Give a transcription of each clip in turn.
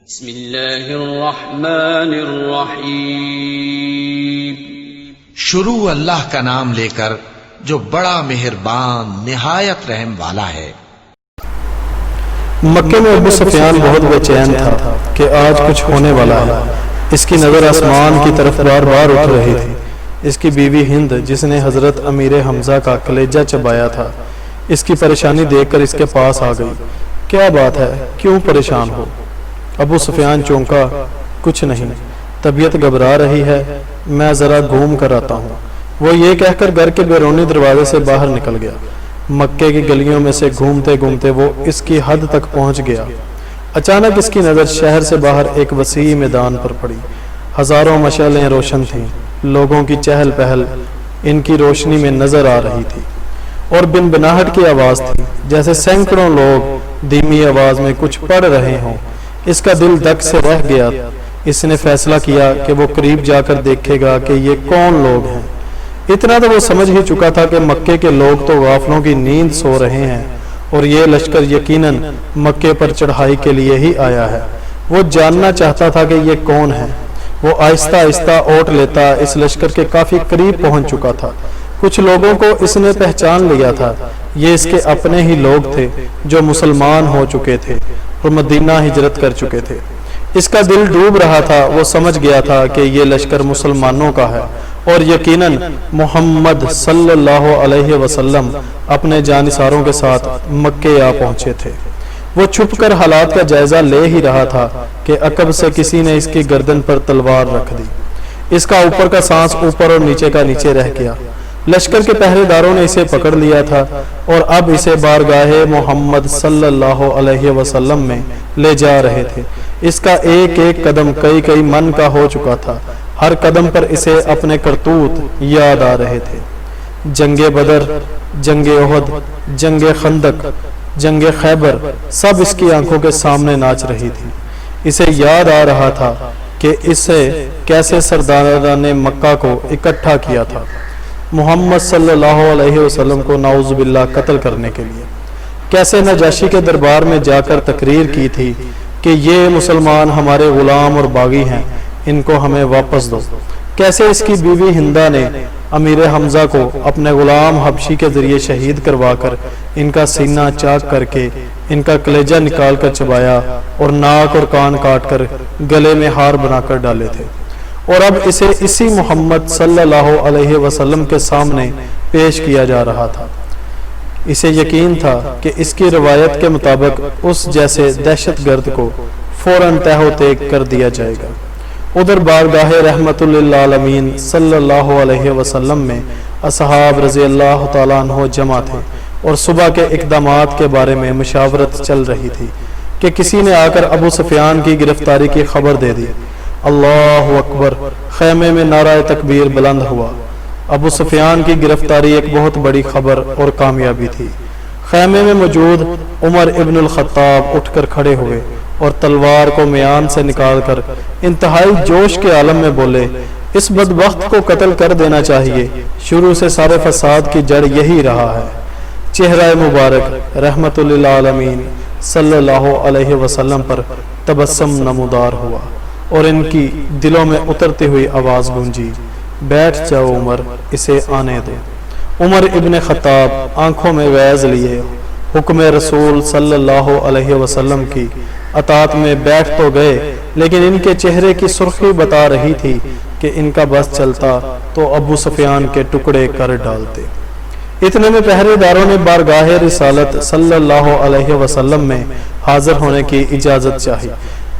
بسم اللہ الرحمن الرحیم۔ شروع اللہ کا نام لے کر جو بڑا مہربان نہایت رحم والا ہے۔ مکے میں ابو سفیان بہت بے چین تھا کہ آج کچھ ہونے والا ہے۔ اس کی نظر آسمان کی طرف بار بار اٹھ رہی تھی۔ اس کی بیوی ہند جس نے حضرت امیر حمزہ کا کلیجہ چبایا تھا، اس کی پریشانی دیکھ کر اس کے پاس آ گئی۔ کیا بات ہے، کیوں پریشان ہو؟ ابو سفیان چونکا، کچھ نہیں، طبیعت گھبرا رہی ہے، میں ذرا گھوم کر آتا ہوں۔ وہ یہ کہہ کر گھر کے بیرونی دروازے سے باہر نکل گیا۔ مکے کی گلیوں میں سے گھومتے گھومتے وہ اس کی حد تک پہنچ گیا۔ اچانک اس کی نظر شہر سے باہر ایک وسیع میدان پر پڑی۔ ہزاروں مشعلیں روشن تھیں، لوگوں کی چہل پہل ان کی روشنی میں نظر آ رہی تھی، اور بن بناہٹ کی آواز تھی جیسے سینکڑوں لوگ دھیمی آواز میں کچھ پڑھ رہے ہوں۔ اس کا دل دھک سے رہ گیا۔ اس نے فیصلہ کیا کہ وہ قریب جا کر دیکھے گا کہ یہ کون لوگ ہیں۔ اتنا تو وہ سمجھ ہی چکا تھا کہ مکے کے لوگ تو غافلوں کی نیند سو رہے ہیں، اور یہ لشکر یقیناً مکے پر چڑھائی کے لیے ہی آیا ہے۔ وہ جاننا چاہتا تھا کہ یہ کون ہے۔ وہ آہستہ آہستہ اوٹ لیتا اس لشکر کے کافی قریب پہنچ چکا تھا۔ کچھ لوگوں کو اس نے پہچان لیا تھا، یہ اس کے اپنے ہی لوگ تھے جو مسلمان ہو چکے تھے اور مدینہ ہجرت کر چکے تھے۔ اس کا دل ڈوب رہا تھا۔ وہ سمجھ گیا تھا کہ یہ لشکر مسلمانوں کا ہے، اور یقیناً محمد صلی اللہ علیہ وسلم اپنے جانثاروں کے ساتھ مکے آ پہنچے تھے۔ وہ چھپ کر حالات کا جائزہ لے ہی رہا تھا کہ عقب سے کسی نے اس کی گردن پر تلوار رکھ دی۔ اس کا اوپر کا سانس اوپر اور نیچے کا نیچے رہ گیا۔ لشکر کے پہرے داروں نے اسے پکڑ لیا تھا اور اب اسے بارگاہ محمد صلی اللہ علیہ وسلم میں لے جا رہے تھے۔ اس کا ایک ایک قدم کئی کئی من کا ہو چکا تھا۔ ہر قدم پر اسے اپنے کرتوت یاد آ رہے تھے۔ جنگ بدر، جنگ احد، جنگ خندق، جنگ خیبر، سب اس کی آنکھوں کے سامنے ناچ رہی تھی۔ اسے یاد آ رہا تھا کہ اسے کیسے سرداران مکہ کو اکٹھا کیا تھا محمد صلی اللہ علیہ وسلم کو نعوذ باللہ قتل کرنے کے لیے۔ کیسے نجاشی کے دربار میں جا کر تقریر کی تھی کہ یہ مسلمان ہمارے غلام اور باغی ہیں، ان کو ہمیں واپس دو۔ کیسے اس کی بیوی ہندہ نے امیر حمزہ کو اپنے غلام حبشی کے ذریعے شہید کروا کر ان کا سینہ چاک کر کے ان کا کلیجہ نکال کر چبایا اور ناک اور کان کاٹ کر گلے میں ہار بنا کر ڈالے تھے، اور اب اسے اسی محمد صلی اللہ علیہ وسلم کے سامنے پیش کیا جا رہا تھا۔ اسے یقین تھا کہ اس کی روایت کے مطابق اس جیسے دہشت گرد کو فوراً تہ و تیگ کر دیا جائے گا۔ ادھر بارگاہ رحمت للعالمین صلی اللہ علیہ وسلم میں اصحاب رضی اللہ تعالیٰ عنہ جمع تھے، اور صبح کے اقدامات کے بارے میں مشاورت چل رہی تھی کہ کسی نے آ کر ابو سفیان کی گرفتاری کی خبر دے دی۔ اللہ اکبر! خیمے میں نعرہ تکبیر بلند ہوا۔ ابو سفیان کی گرفتاری ایک بہت بڑی خبر اور کامیابی تھی۔ خیمے میں موجود عمر ابن الخطاب اٹھ کر کھڑے ہوئے اور تلوار کو میان سے نکال کر انتہائی جوش کے عالم میں بولے، اس بدبخت کو قتل کر دینا چاہیے، شروع سے سارے فساد کی جڑ یہی رہا ہے۔ چہرہ مبارک رحمت للعالمین صلی اللہ علیہ وسلم پر تبسم نمودار ہوا، اور ان کی دلوں میں اترتی ہوئی آواز گونجی، بیٹھ جاؤ عمر، اسے آنے دو۔ عمر ابن خطاب آنکھوں میں ویز لیے حکم رسول صلی اللہ علیہ وسلم کی اطاعت میں بیٹھ تو گئے، لیکن ان کے چہرے کی سرخی بتا رہی تھی کہ ان کا بس چلتا تو ابو سفیان کے ٹکڑے کر ڈالتے۔ اتنے میں پہرے داروں نے بارگاہ رسالت صلی اللہ علیہ وسلم میں حاضر ہونے کی اجازت چاہی۔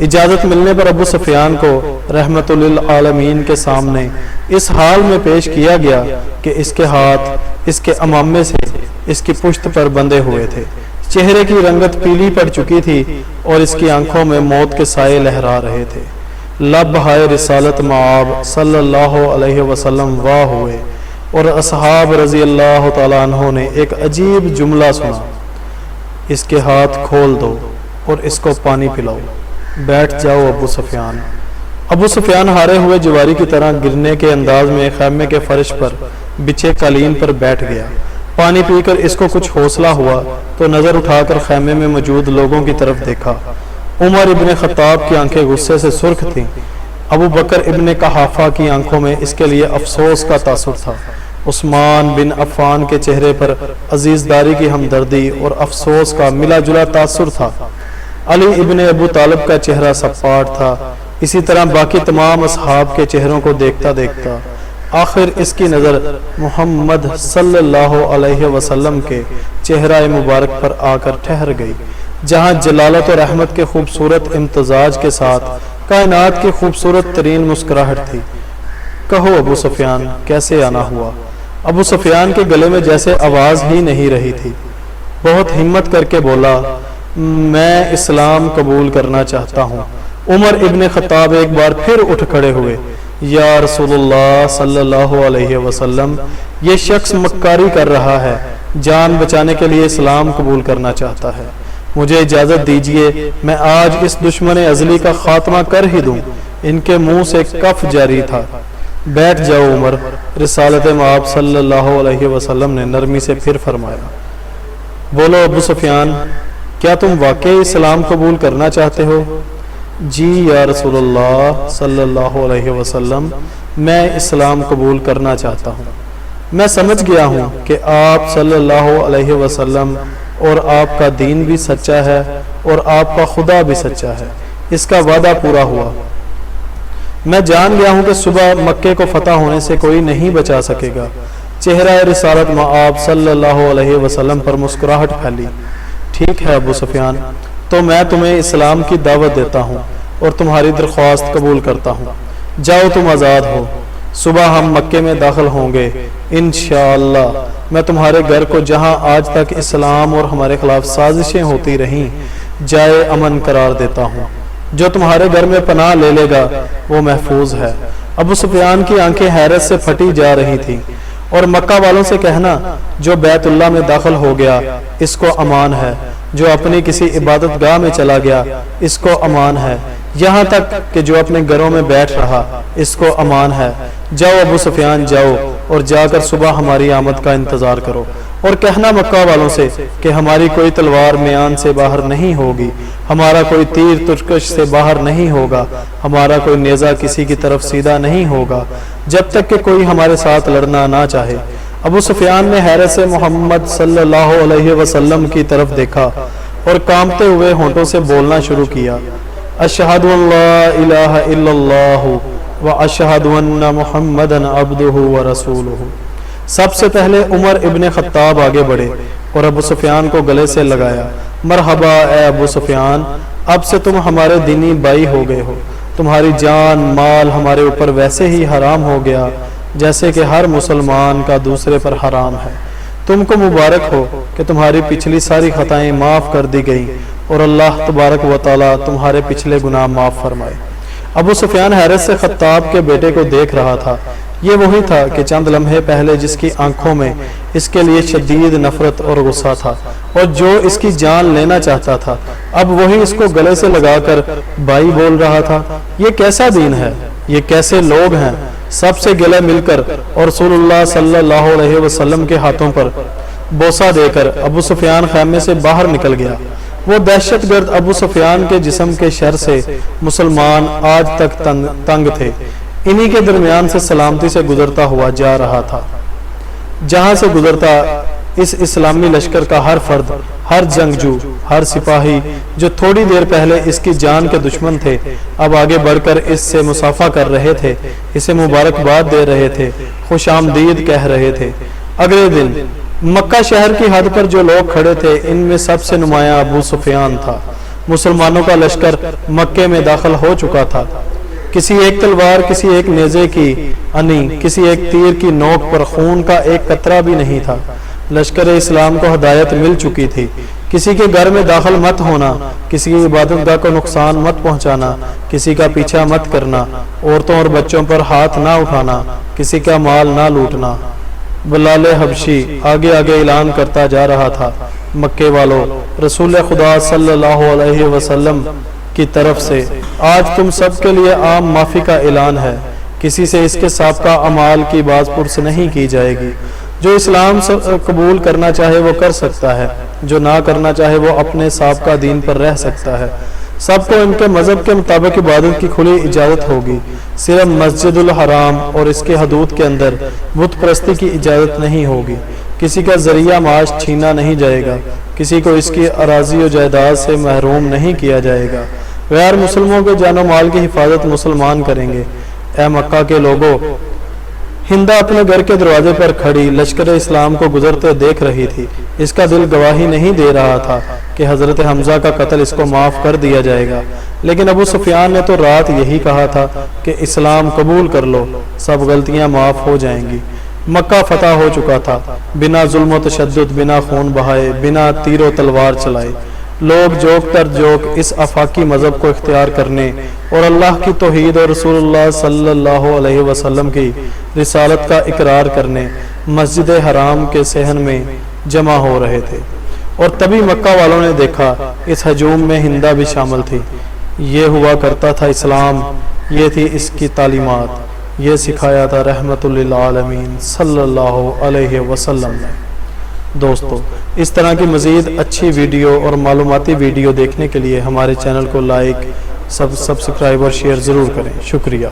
اجازت ملنے پر ابو سفیان کو رحمت للعالمین کے سامنے اس حال میں پیش کیا گیا کہ اس کے ہاتھ اس کے امامے سے اس کی پشت پر بندھے ہوئے تھے۔ چہرے کی رنگت پیلی پڑ چکی تھی اور اس کی آنکھوں میں موت کے سائے لہرا رہے تھے۔ لب ہائے رسالت معاب صلی اللہ علیہ وسلم واہ ہوئے، اور اصحاب رضی اللہ تعالیٰ عنہ نے ایک عجیب جملہ سنا، اس کے ہاتھ کھول دو اور اس کو پانی پلاؤ، بیٹھ جاؤ ابو سفیان۔ ابو سفیان ہارے ہوئے جواری کی طرح گرنے کے انداز میں خیمے کے فرش پر بچھے قالین پر بیٹھ گیا۔ پانی پی کر اس کو کچھ حوصلہ ہوا تو نظر اٹھا کر خیمے میں موجود لوگوں کی طرف دیکھا۔ عمر ابن خطاب کی آنکھیں غصے سے سرخ تھیں۔ ابو بکر ابن قحافہ کی آنکھوں میں اس کے لیے افسوس کا تاثر تھا۔ عثمان بن عفان کے چہرے پر عزیزداری کی ہمدردی اور افسوس کا ملا جلا تاثر تھا۔ علی ابن ابو طالب کا چہرہ سپاٹ تھا۔ اسی طرح باقی تمام اصحاب کے چہروں کو دیکھتا دیکھتا آخر اس کی نظر محمد صلی اللہ علیہ وسلم کے چہرہ مبارک پر آ کر ٹھہر گئی، جہاں جلالت اور رحمت کے خوبصورت امتزاج کے ساتھ کائنات کی خوبصورت ترین مسکراہٹ تھی۔ کہو ابو سفیان کیسے آنا ہوا؟ ابو سفیان کے گلے میں جیسے آواز ہی نہیں رہی تھی۔ بہت ہمت کر کے بولا، میں اسلام قبول کرنا چاہتا ہوں۔ عمر ابن خطاب ایک بار پھر اٹھ کھڑے ہوئے۔ یا رسول اللہ صلی اللہ علیہ وسلم، یہ شخص مکاری کر رہا ہے، جان بچانے کے لیے اسلام قبول کرنا چاہتا ہے۔ مجھے اجازت دیجئے میں آج اس دشمن ازلی کا خاتمہ کر ہی دوں۔ ان کے منہ سے کف جاری تھا۔ بیٹھ جاؤ عمر، رسالت مآب صلی اللہ علیہ وسلم نے نرمی سے پھر فرمایا۔ بولو ابو سفیان، کیا تم واقعی اسلام قبول کرنا چاہتے ہو؟ جی یا رسول اللہ صلی اللہ علیہ وسلم، میں اسلام قبول کرنا چاہتا ہوں۔ میں سمجھ گیا ہوں کہ آپ صلی اللہ علیہ وسلم اور آپ کا دین بھی سچا ہے اور آپ کا خدا بھی سچا ہے، اس کا وعدہ پورا ہوا۔ میں جان گیا ہوں کہ صبح مکے کو فتح ہونے سے کوئی نہیں بچا سکے گا۔ چہرہ رسالت مآب صلی اللہ علیہ وسلم پر مسکراہٹ پھیلی۔ ٹھیک ہے ابو سفیان، تو میں تمہیں اسلام کی دعوت دیتا ہوں اور تمہاری درخواست قبول کرتا ہوں۔ جاؤ تم آزاد ہو۔ صبح ہم مکے میں داخل ہوں گے انشاءاللہ۔ میں تمہارے گھر کو جہاں آج تک اسلام اور ہمارے خلاف سازشیں ہوتی رہیں جائے امن قرار دیتا ہوں۔ جو تمہارے گھر میں پناہ لے لے گا وہ محفوظ ہے۔ ابو سفیان کی آنکھیں حیرت سے پھٹی جا رہی تھیں۔ اور مکہ والوں سے کہنا، جو بیت اللہ میں داخل ہو گیا اس کو امان ہے، جو اپنی کسی عبادت گاہ میں چلا گیا اس کو امان ہے، یہاں تک کہ جو اپنے گھروں میں بیٹھ رہا اس کو امان ہے۔ جاؤ ابو سفیان جاؤ، اور جا کر صبح ہماری آمد کا انتظار کرو، اور کہنا مکہ والوں سے کہ ہماری کوئی تلوار میان سے باہر نہیں ہوگی، ہمارا کوئی تیر ترکش سے باہر نہیں ہوگا، ہمارا کوئی نیزہ کسی کی طرف سیدھا نہیں ہوگا، جب تک کہ کوئی ہمارے ساتھ لڑنا نہ چاہے۔ ابو سفیان نے حیرت سے محمد صلی اللہ علیہ وسلم کی طرف دیکھا اور کانپتے ہوئے ہونٹوں سے بولنا شروع کیا، اشہد ان لا الہ الا اللہ واشہد ان محمدا عبدہ ورسولہ۔ سب سے پہلے عمر ابن خطاب آگے بڑھے اور ابو سفیان کو گلے سے لگایا۔ مرحبا اے ابو سفیان، اب سے تم ہمارے دینی بھائی ہو گئے ہو، تمہاری جان مال ہمارے اوپر ویسے ہی حرام ہو گیا جیسے کہ ہر مسلمان کا دوسرے پر حرام ہے۔ تم کو مبارک ہو کہ تمہاری پچھلی ساری خطائیں معاف کر دی گئیں اور اللہ تبارک و تعالی تمہارے پچھلے گناہ معاف فرمائے۔ ابو سفیان حیرت سے خطاب کے بیٹے کو دیکھ رہا تھا۔ یہ وہی تھا کہ چند لمحے پہلے جس کی آنکھوں میں اس کے لیے شدید نفرت اور غصہ تھا اور جو اس کی جان لینا چاہتا تھا، اب وہی اس کو گلے سے لگا کر بھائی بول رہا تھا۔ یہ کیسا دین ہے؟ یہ کیسے لوگ ہیں؟ سب سے گلے مل کر اور رسول اللہ صلی اللہ علیہ وسلم کے ہاتھوں پر بوسہ دے کر ابو سفیان خیمے سے باہر نکل گیا۔ وہ دہشت گرد ابو سفیان کے جسم کے شر سے مسلمان آج تک تنگ تھے، انہی کے درمیان سے سلامتی سے گزرتا ہوا جا رہا تھا۔ جہاں سے گزرتا اس اسلامی لشکر کا ہر فرد، ہر جنگجو، ہر سپاہی جو تھوڑی دیر پہلے اس کی جان کے دشمن تھے، اب آگے بڑھ کر اس سے مصافحہ کر رہے تھے، اسے مبارکباد دے رہے تھے، خوش آمدید کہہ رہے تھے۔ اگلے دن مکہ شہر کی حد پر جو لوگ کھڑے تھے ان میں سب سے نمایاں ابو سفیان تھا۔ مسلمانوں کا لشکر مکے میں داخل ہو چکا تھا۔ کسی ایک تلوار، کسی ایک نیزے کی انی، کسی ایک تیر کی نوک پر خون کا ایک قطرہ بھی نہیں تھا۔ لشکر اسلام کو ہدایت مل چکی تھی، کسی کے گھر میں داخل مت ہونا، کسی کی عبادت گاہ کو نقصان مت پہنچانا، کسی کا پیچھا مت کرنا، عورتوں اور بچوں پر ہاتھ نہ اٹھانا، کسی کا مال نہ لوٹنا۔ بلال حبشی آگے آگے اعلان کرتا جا رہا تھا، مکے والوں، رسول خدا صلی اللہ علیہ وسلم کی طرف سے آج تم سب کے لیے عام معافی کا اعلان ہے۔ کسی سے اس کے سابقہ اعمال کی باز پرس نہیں کی جائے گی۔ جو اسلام قبول کرنا چاہے وہ کر سکتا ہے، جو نہ کرنا چاہے وہ اپنے سابقہ دین پر رہ سکتا ہے۔ سب کو ان کے مذہب کے مطابق عبادت کی کھلی اجازت ہوگی، صرف مسجد الحرام اور اس کے حدود کے اندر بت پرستی کی اجازت نہیں ہوگی، کسی کا ذریعہ معاش چھینا نہیں جائے گا، کسی کو اس کی اراضی و جائیداد سے محروم نہیں کیا جائے گا، غیر مسلموں کے جان و مال کی حفاظت مسلمان کریں گے۔ اے مکہ کے لوگوں، ہندہ اپنے گھر کے دروازے پر کھڑی لشکر اسلام کو گزرتے دیکھ رہی تھی، اس کا دل گواہی نہیں دے رہا تھا کہ حضرت حمزہ کا قتل اس کو معاف کر دیا جائے گا، لیکن ابو سفیان نے تو رات یہی کہا تھا کہ اسلام قبول کر لو، سب غلطیاں معاف ہو جائیں گی۔ مکہ فتح ہو چکا تھا، بنا ظلم و تشدد، بنا خون بہائے، بنا تیر و تلوار چلائے، لوگ جوک تر جوک اس آفاقی مذہب کو اختیار کرنے اور اللہ کی توحید اور رسول اللہ صلی اللہ علیہ وسلم کی رسالت کا اقرار کرنے مسجد حرام کے صحن میں جمع ہو رہے تھے، اور تبھی مکہ والوں نے دیکھا اس ہجوم میں ہندہ بھی شامل تھی۔ یہ ہوا کرتا تھا اسلام، یہ تھی اس کی تعلیمات، یہ سکھایا تھا رحمت للعالمین صلی اللہ علیہ وسلم نے۔ دوستو، اس طرح کی مزید اچھی ویڈیو اور معلوماتی ویڈیو دیکھنے کے لیے ہمارے چینل کو لائک، سبسکرائب اور شیئر ضرور کریں۔ شکریہ۔